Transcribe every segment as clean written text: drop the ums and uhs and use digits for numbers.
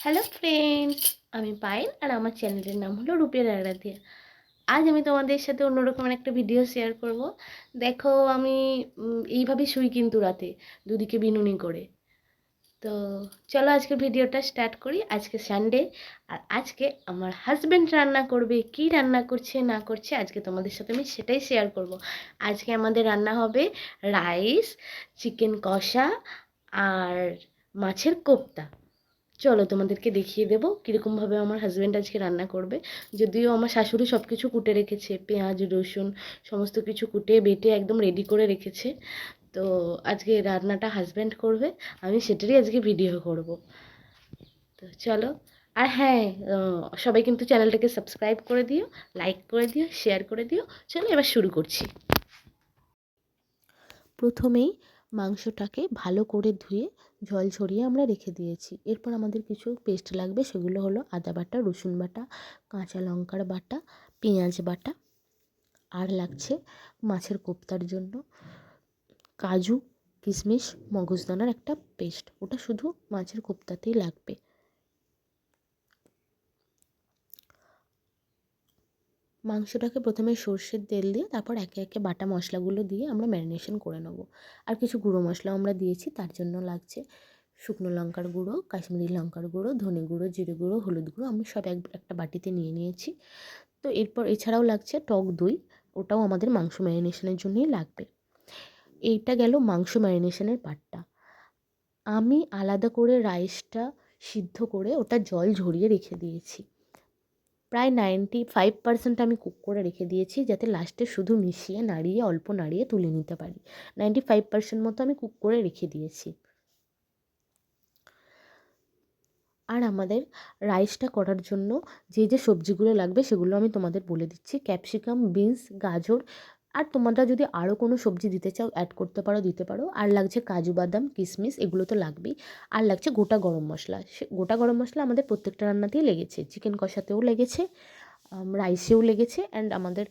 Hello friends, আমি পায়েল আর আমার চ্যানেলের নাম হলো রূপের আরাধ্যা। আজ আমি তোমাদের সাথে অন্যরকম একটা ভিডিও শেয়ার করব। দেখো, আমি এইভাবে শুই কিন্তু রাতে দুদিকে বিনুনি করে। তো চলো আজকের ভিডিওটা স্টার্ট করি। আজকে সানডে, আর আজকে আমার হাজব্যান্ড রান্না করবে। কি রান্না করছে না করছে আজকে তোমাদের সাথে আমি সেটাই শেয়ার করব। আজকে আমাদের রান্না হবে রাইস, চিকেন কষা আর মাছের কোপ্তা। চলো তোমাদেরকে দেখিয়ে দেবো কীরকমভাবে আমার হাজব্যান্ড আজকে রান্না করবে। যদিও আমার শাশুড়ি সব কিছু কুটে রেখেছে, পেঁয়াজ রসুন সমস্ত কিছু কুটে বেটে একদম রেডি করে রেখেছে। তো আজকে রান্নাটা হাজব্যান্ড করবে, আমি সেটারই আজকে ভিডিও করব। তো চলো। আর হ্যাঁ, সবাই কিন্তু চ্যানেলটাকে সাবস্ক্রাইব করে দিও, লাইক করে দিও, শেয়ার করে দিও। চলো এবার শুরু করছি। প্রথমেই মাংসটাকে ভালো করে ধুয়ে জল ঝরিয়ে আমরা রেখে দিয়েছি। এরপর আমাদের কিছু পেস্ট লাগবে, সেগুলো হলো আদা বাটা, রসুন বাটা, কাঁচা লঙ্কার বাটা, পেঁয়াজ বাটা। আর লাগছে মাছের কোপ্তার জন্য কাজু, কিশমিশ, মগজদানার একটা পেস্ট, ওটা শুধু মাছের কোপ্তাতেই লাগবে। মাংসটাকে প্রথমে সর্ষের তেল দিয়ে তারপর একে একে বাটা মশলাগুলো দিয়ে আমরা ম্যারিনেশন করে নেব। আর কিছু গুঁড়ো মশলাও আমরা দিয়েছি, তার জন্য লাগছে শুকনো লঙ্কার গুঁড়ো, কাশ্মীরি লঙ্কার গুঁড়ো, ধনে গুঁড়ো, জিরে গুঁড়ো, হলুদ গুঁড়ো, আমি সব একটা বাটিতে নিয়ে নিয়েছি। তো এরপর এছাড়াও লাগছে টক দই, ওটাও আমাদের মাংস ম্যারিনেশনের জন্যই লাগবে। এইটা গেল মাংস ম্যারিনেশনের পার্টটা। আমি আলাদা করে রাইসটা সিদ্ধ করে ওটা জল ঝরিয়ে রেখে দিয়েছি। প্রায় 95% আমি কুক করে রেখে দিয়েছি, যাতে লাস্টে শুধু মিশিয়ে নাড়িয়ে অল্প নাড়িয়ে তুলে নিতে পারি। 95% মতো আমি কুক করে রেখে দিয়েছি। আর আমাদের রাইসটা করার জন্য যে যে সবজিগুলো লাগবে সেগুলো আমি তোমাদের বলে দিচ্ছি। ক্যাপসিকাম, বিনস, গাজর, আর তোমরা যদি আরও কোনো সবজি দিতে চাও অ্যাড করতে পারো, দিতে পারো। আর লাগছে কাজু বাদাম, কিশমিশ, এগুলো তো লাগবেই। আর লাগছে গোটা গরম মশলা। গোটা গরম মশলা আমাদের প্রত্যেকটা রান্নাতেই লেগেছে, চিকেন কষাতেও লেগেছে, রাইসেও লেগেছে, অ্যান্ড আমাদের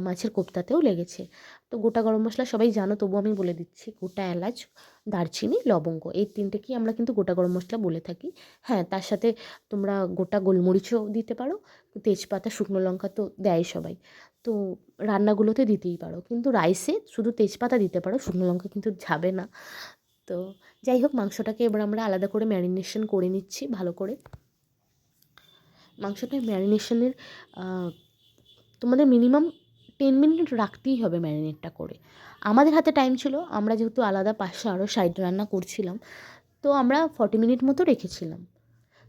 মাছের কোপ্তাতেও লেগেছে। তো গোটা গরম মশলা সবাই জানো, তবু আমি বলে দিচ্ছি। গোটা এলাচ, দারচিনি, লবঙ্গ, এই তিনটেকেই আমরা কিন্তু গোটা গরম মশলা বলে থাকি। হ্যাঁ, তার সাথে তোমরা গোটা গোলমরিচও দিতে পারো, তেজপাতা, শুকনো লঙ্কা তো দেয় সবাই, তো রান্নাগুলোতে দিতেই পারো। কিন্তু রাইসে শুধু তেজপাতা দিতে পারো, শুকনো লঙ্কা কিন্তু যাবে না। তো যাই হোক, মাংসটাকে এবার আমরা আলাদা করে ম্যারিনেশন করে নিচ্ছি ভালো করে। মাংসটা ম্যারিনেশনের তোমাদের মিনিমাম 10 মিনিট রাখতেই হবে ম্যারিনেটটা করে। আমাদের হাতে টাইম ছিল, আমরা যেহেতু আলাদা পাশে আরও সাইড রান্না করছিলাম, তো আমরা 40 মিনিট মতো রেখেছিলাম।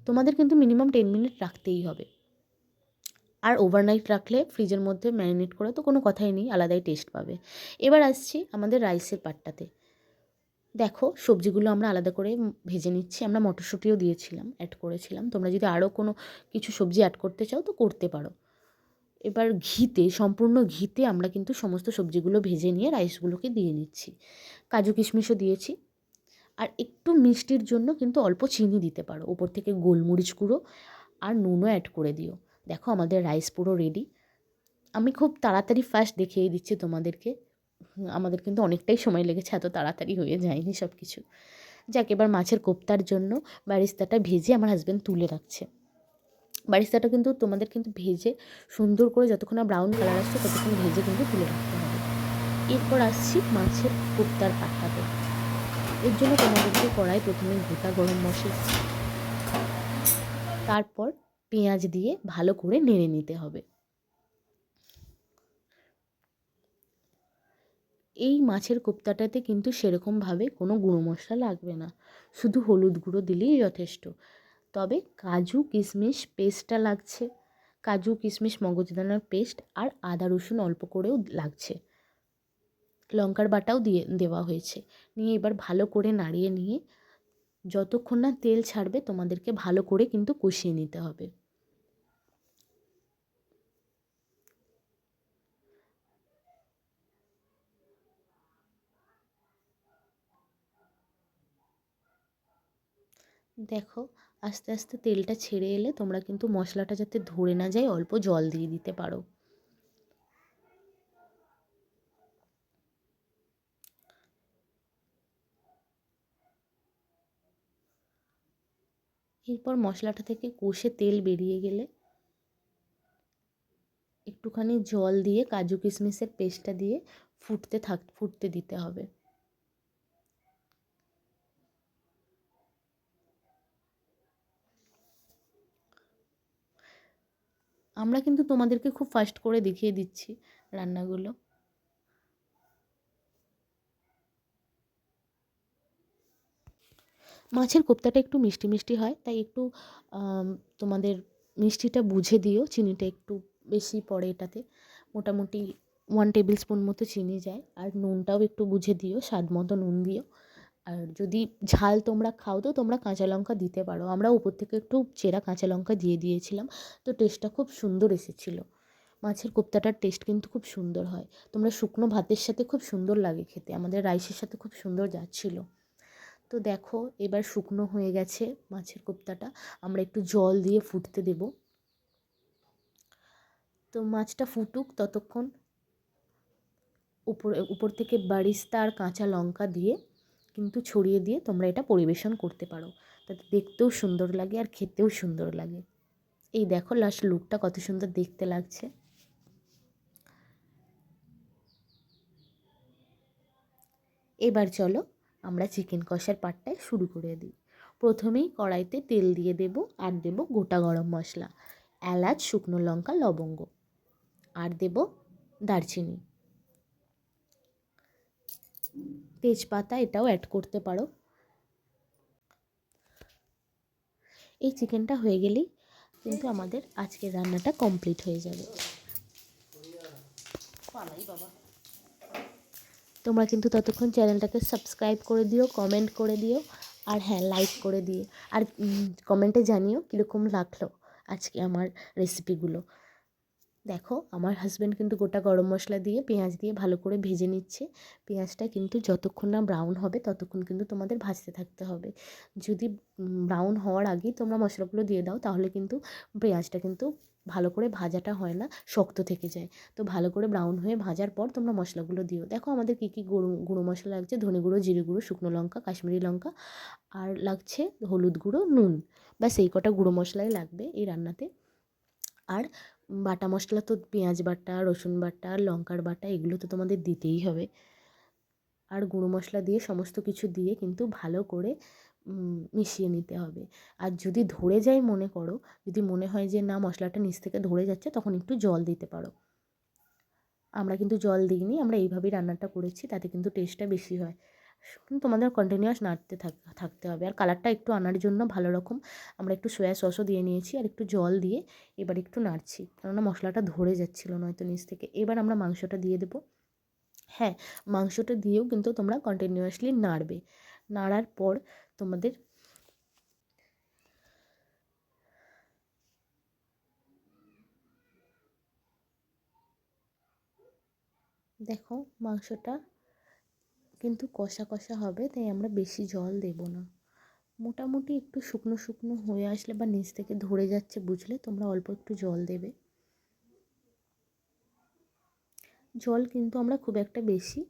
তোমাদের কিন্তু মিনিমাম 10 মিনিট রাখতেই হবে। আর ওভারনাইট রাখলে ফ্রিজের মধ্যে ম্যারিনেট করে তো কোনো কথাই নেই, আলাদাই টেস্ট পাবে। এবার আসছি আমাদের রাইসের পার্টটাতে। দেখো, সবজিগুলো আমরা আলাদা করে ভেজে নিচ্ছি। আমরা মটরশুঁটিও দিয়েছিলাম, অ্যাড করেছিলাম। তোমরা যদি আরও কোনো কিছু সবজি অ্যাড করতে চাও তো করতে পারো। এবার ঘিতে, সম্পূর্ণ ঘিতে আমরা কিন্তু সমস্ত সবজিগুলো ভেজে নিয়ে রাইসগুলোকে দিয়ে নিচ্ছি। কাজু কিশমিশও দিয়েছি। আর একটু মিষ্টির জন্য কিন্তু অল্প চিনি দিতে পারো, ওপর থেকে গোলমরিচ গুঁড়ো আর নুনও অ্যাড করে দিও। দেখো, আমাদের রাইস পুরো রেডি। আমি খুব তাড়াতাড়ি ফার্স্ট দেখিয়ে দিচ্ছি তোমাদেরকে, আমাদের কিন্তু অনেকটাই সময় লেগেছে, এত তাড়াতাড়ি হয়ে যায়নি সব কিছু। যাক, এবার মাছের কোপ্তার জন্য বারিস্তাটা ভেজে আমার হাজব্যান্ড তুলে রাখছে। বারিস্তাটা কিন্তু তোমাদের কিন্তু ভেজে সুন্দর করে যতক্ষণ না ব্রাউন কালার আসছে ততক্ষণ ভেজে কিন্তু তুলে রাখতে হবে। এরপর আসছি মাছের কোপ্তার পাট্টাতে। এর জন্য তোমাদেরকে কড়াই প্রথমে গোটা গরম মশলা, তারপর পেঁয়াজ দিয়ে ভালো করে নেড়ে নিতে হবে। এই মাছের কোপ্তাটাতে কিন্তু সেরকমভাবে কোনো গুঁড়ো মশলা লাগবে না, শুধু হলুদ গুঁড়ো দিলেই যথেষ্ট। তবে কাজু কিশমিশ পেস্টটা লাগছে, কাজু কিশমিশ মগজদানার পেস্ট, আর আদা রসুন অল্প করেও লাগছে, লঙ্কার বাটাও দেওয়া হয়েছে। নিয়ে এবার ভালো করে নাড়িয়ে নিয়ে যতক্ষণ না তেল ছাড়বে তোমাদেরকে ভালো করে কিন্তু কষিয়ে নিতে হবে। দেখো, আস্তে আস্তে তেলটা ছেড়ে এলে তোমরা কিন্তু মশলাটা যাতে ধরে না যায় অল্প জল দিয়ে দিতে পারো। এরপর মশলাটা থেকে কষে তেল বেরিয়ে গেলে একটুখানি জল দিয়ে কাজু কিশমিশের পেস্টটা দিয়ে ফুটতে দিতে হবে। আমরা কিন্তু তোমাদেরকে খুব ফাস্ট করে দেখিয়ে দিচ্ছি রান্নাগুলো। মাছের কোপ্তাটা একটু মিষ্টি মিষ্টি হয়, তাই একটু তোমাদের মিষ্টিটা বুঝে দিও। চিনিটা একটু বেশি পড়ে এটাতে, মোটামুটি 1 টেবিল স্পুন মতো চিনি যায়। আর নুনটাও একটু বুঝে দিও, স্বাদ মতো নুন দিও। আর যদি ঝাল তোমরা খাও তো তোমরা কাঁচা লঙ্কা দিতে পারো। আমরা উপর থেকে একটু চেরা কাঁচা লঙ্কা দিয়ে দিয়েছিলাম, তো টেস্টটা খুব সুন্দর এসেছিলো। মাছের কোপ্তাটার টেস্ট কিন্তু খুব সুন্দর হয়। তোমরা শুকনো ভাতের সাথে খুব সুন্দর লাগে খেতে, আমাদের রাইসের সাথে খুব সুন্দর যাচ্ছিলো। তো দেখো এবার শুকনো হয়ে গেছে মাছের কোপ্তাটা, আমরা একটু জল দিয়ে ফুটতে দেব। তো মাছটা ফুটুক ততক্ষণ উপর থেকে বারিস্তা আর কাঁচা লঙ্কা দিয়ে কিন্তু ছড়িয়ে দিয়ে তোমরা এটা পরিবেশন করতে পারো, তাতে দেখতেও সুন্দর লাগে আর খেতেও সুন্দর লাগে। এই দেখো লাস্ট লুকটা কত সুন্দর দেখতে লাগছে। এবার চলো আমরা চিকেন কষার পার্টটায় শুরু করে দিই। প্রথমেই কড়াইতে তেল দিয়ে দেব আর দেব গোটা গরম মশলা, এলাচ, শুকনো লঙ্কা, লবঙ্গ, আর দেব দারচিনি, তেজপাতা, এটাও অ্যাড করতে পারো। এই চিকেনটা হয়ে গেলেই কিন্তু আমাদের আজকের রান্নাটা কমপ্লিট হয়ে যাবে। তোমরা কিন্তু ততক্ষণ চ্যানেলটাকে সাবস্ক্রাইব করে দিও, কমেন্ট করে দিও, আর হ্যাঁ লাইক করে দিও। আর কমেন্টে জানিও কীরকম লাগলো আজকে আমার রেসিপিগুলো। দেখো আমার হাজব্যান্ড কিন্তু গোটা গরম মশলা দিয়ে পেঁয়াজ দিয়ে ভালো করে ভেজে নিচ্ছে। পেঁয়াজটা কিন্তু যতক্ষণ না ব্রাউন হবে ততক্ষণ কিন্তু তোমাদের ভাজতে থাকতে হবে। যদি ব্রাউন হওয়ার আগেই তোমরা মশলাগুলো দিয়ে দাও তাহলে কিন্তু পেঁয়াজটা কিন্তু ভালো করে ভাজাটা হয় না, শক্ত থেকে যায়। তো ভালো করে ব্রাউন হয়ে ভাজার পর তোমরা মশলাগুলো দিও। দেখো আমাদের কী কী গুঁড়ো মশলা লাগছে: ধনে গুঁড়ো, জিরে গুঁড়ো, শুকনো লঙ্কা, কাশ্মীরি লঙ্কা, আর লাগছে হলুদ গুঁড়ো, নুন। ব্যাস এই কটা গুঁড়ো মশলাই লাগবে এই রান্নাতে। আর বাটা মশলা তো পেঁয়াজ বাটা, রসুন বাটা, লঙ্কার বাটা, এগুলো তো তোমাদের দিতেই হবে। আর গুঁড়ো মশলা দিয়ে সমস্ত কিছু দিয়ে কিন্তু ভালো করে মিশিয়ে নিতে হবে। আর যদি ধরে যায় মনে করো, যদি মনে হয় যে না মশলাটা নিচ থেকে ধরে যাচ্ছে, তখন একটু জল দিতে পারো। আমরা কিন্তু জল দিইনি, আমরা এইভাবেই রান্নাটা করেছি, তাতে কিন্তু টেস্টটা বেশি হয়। কিন্তু তোমাদের কন্টিনিউয়াস নাড়তে থাকতে হবে। আর কালারটা একটু আনার জন্য ভালো রকম আমরা একটু সয়া সসও দিয়ে নিয়েছি আর একটু জল দিয়ে এবার একটু নাড়ছি, কেননা মশলাটা ধরে যাচ্ছিলো নয়তো নিচ থেকে। এবার আমরা মাংসটা দিয়ে দেবো। হ্যাঁ, মাংসটা দিয়েও কিন্তু তোমরা কন্টিনিউয়াসলি নাড়বে। নাড়ার পর তোমাদের দেখো মাংসটা কিন্তু কষা কষা হবে, তাই আমরা বেশি জল দেব না। মোটামুটি একটু শুকনো শুকনো হয়ে আসলে বা নিচ থেকে ধরে যাচ্ছে বুঝলে তোমরা অল্প একটু জল দেবে। জল কিন্তু আমরা খুব একটা বেশি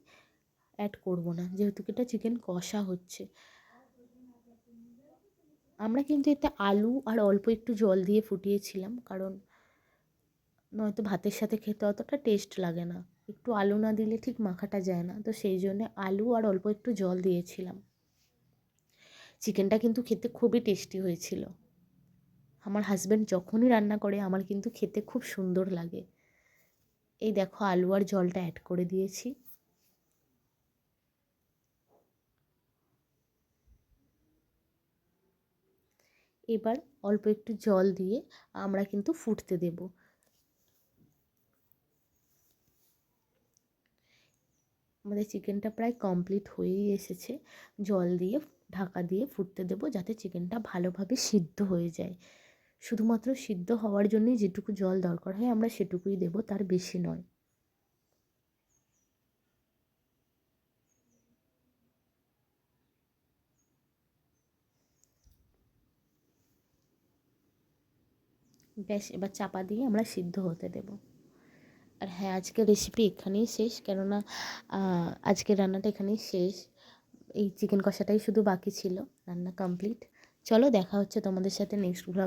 অ্যাড করব না, যেহেতু এটা চিকেন কষা হচ্ছে। আমরা কিন্তু এতে আলু আর অল্প একটু জল দিয়ে ফুটিয়েছিলাম, কারণ নয়তো ভাতের সাথে খেতে অতটা টেস্ট লাগে না। একটু আলু না দিলে ঠিক মাখাটা যায় না, তো সেই জন্যে আলু আর অল্প একটু জল দিয়েছিলাম। চিকেনটা কিন্তু খেতে খুবই টেস্টি হয়েছিল। আমার হাজব্যান্ড যখনই রান্না করে আমার কিন্তু খেতে খুব সুন্দর লাগে। এই দেখো আলু আর জলটা অ্যাড করে দিয়েছি। এবার অল্প একটু জল দিয়ে আমরা কিন্তু ফুটতে দেব। আমাদের চিকেনটা প্রায় কমপ্লিট হয়েই এসেছে। জল দিয়ে ঢাকা দিয়ে ফুটতে দেব, যাতে চিকেনটা ভালোভাবে সিদ্ধ হয়ে যায়। শুধুমাত্র সিদ্ধ হওয়ার জন্যই যেটুকু জল দরকার হয় আমরা সেটুকুই দেব, তার বেশি নয়। ব্যাস এবার চাপা দিয়ে আমরা সিদ্ধ হতে দেব। আর হ্যাঁ, আজকের রেসিপি এখানেই শেষ, কেননা আজকের রান্নাটা এখানেই শেষ। এই চিকেন কষাটাই শুধু বাকি ছিল, রান্না কমপ্লিট। চলো দেখা হচ্ছে তোমাদের সাথে নেক্সট ব্লগ।